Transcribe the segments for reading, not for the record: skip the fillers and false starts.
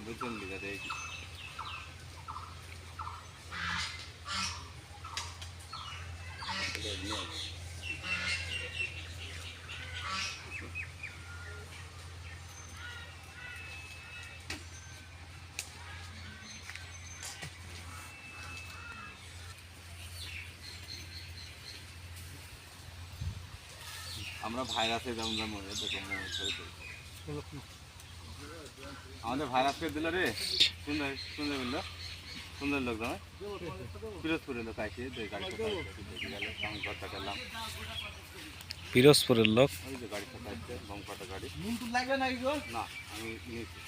বুঝছেন লিখা দেয় আমরা ভাইরাসে যেমন যেমন আমাদের ভাইরাসকে দিল রে সুন্দর সুন্দর বললো সুন্দর লোক দাম পিরোজপুরের লোক আসে ঘরটা করলাম পিরোজপুরের লোক ওই যে গাড়ি সাথে আসছে বমকাটা গাড়ি লাগবে না না আমি নিয়েছি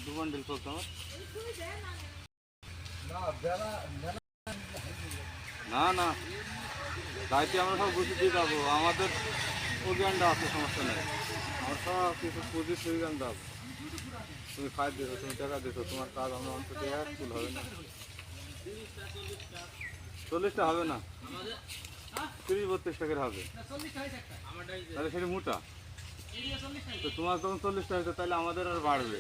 দু বান্ডেল চলছে আমার না না দায়িত্বে আমরা সব বুঝে দিয়ে যাবো আমাদের অভিযানটা আছে সমস্যা নেই আমার সব কিছু পুঁজি সুবিধান দেবো তুমি ফাইভ দিছো তুমি টাকা দিছো তোমার কাজ আমরা অন্তত এক ফুল হবে না 40টা হবে না 30-32 টাকার হবে তাহলে সেটা মোটা তো তোমার তখন 40টা হয়েছে তাহলে আমাদের আর বাড়বে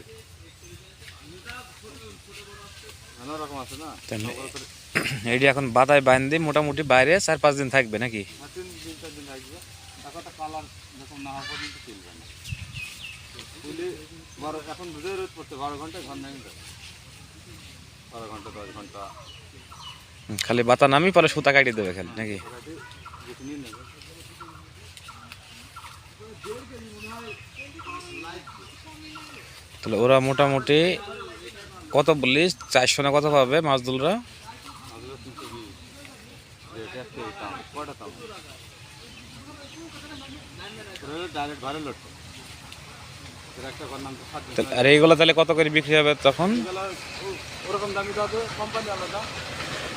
নানা রকম আছে না এইটি এখন বাতায় বাঁধি মোটামুটি বাইরে 4-5 দিন থাকবে নাকি 3-4 দিন থাকবে টাকাটা কালার যখন না হওয়া পর্যন্ত চলবে না তুলি 12 এখন দুধে রোদ পড়ছে 12 ঘন্টায় ঘর নেই 12 ঘন্টা 10 ঘন্টা খালি বাতা নামি পরে সুতা কাটিয়ে দেবে খালি নাকি তাহলে ওরা মোটামুটি কত বলিস 400 না কত পাবে মাছদুলরা আর এইগুলো তাহলে কত করে বিক্রি হবে তখন ওরকম দামি তো আছে কোম্পানি আলাদা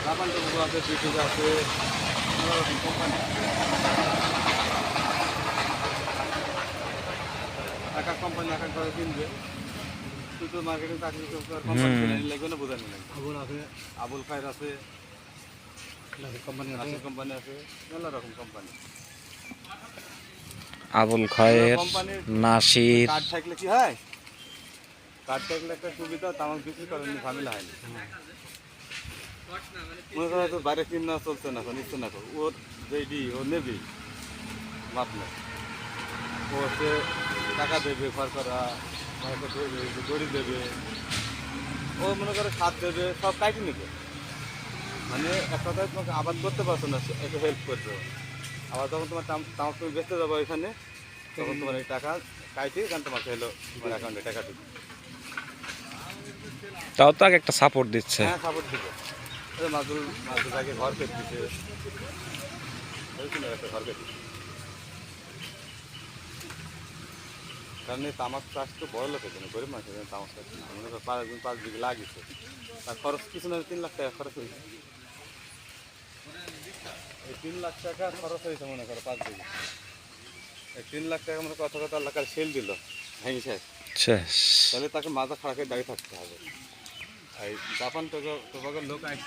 জাপান টেবুল আছে ব্রিটিশ আছে কোম্পানি এক এক কোম্পানি এক এক করে কিনবে তুই তো মার্কেটিং চাকরি কোম্পানি লাগবে না বোঝানি লাগবে আবুল খায়ের আছে কোম্পানি আছে মেলা রকম কোম্পানি আবুল খায়ের নাসির কার্ড থাকলে কি হয় কার্ড থাকলে একটা সুবিধা তামাক বিক্রি করেন ঝামেলা হয়নি মনে করো তো বাইরে কিনা চলছে না নিচ্ছে না ওর যেই ও নেবি মাপ নেই ও হচ্ছে টাকা দেবে ঘর করা দড়ি দেবে ও মনে করে খাদ দেবে সব কাটি নেবে মানে এক কথায় তোমাকে আবাদ করতে পারছো না একটু হেল্প করবে আবার তখন তোমার তামাক তুমি বেচতে যাবো এখানে তখন তোমার এই টাকা কাইটে এখান তোমাকে এলো তোমার অ্যাকাউন্টে টাকা দিবে তাও তো একটা সাপোর্ট দিচ্ছে হ্যাঁ সাপোর্ট দিবে মাদুল তাকে ঘর পেট দিচ্ছে একটা ঘর পেট দিচ্ছে কারণ এই তামাক চাষ তো বড় লোকের জন্য গরিব মানুষের জন্য তামাক চাষ মনে করো 5 বিঘে লাগিয়েছে তার খরচ কিছু না 3 লাখ টাকা খরচ হয়েছে এই 3 লাখ টাকা খরচ হয়েছে মনে করো 5 বিঘে এই 3 লাখ টাকা মনে কথা আল্লাহ কাল সেল দিল ভেঙে শেষ তাহলে তাকে মাথা খারাপের দাঁড়িয়ে থাকতে হবে এই জাপান তো লোক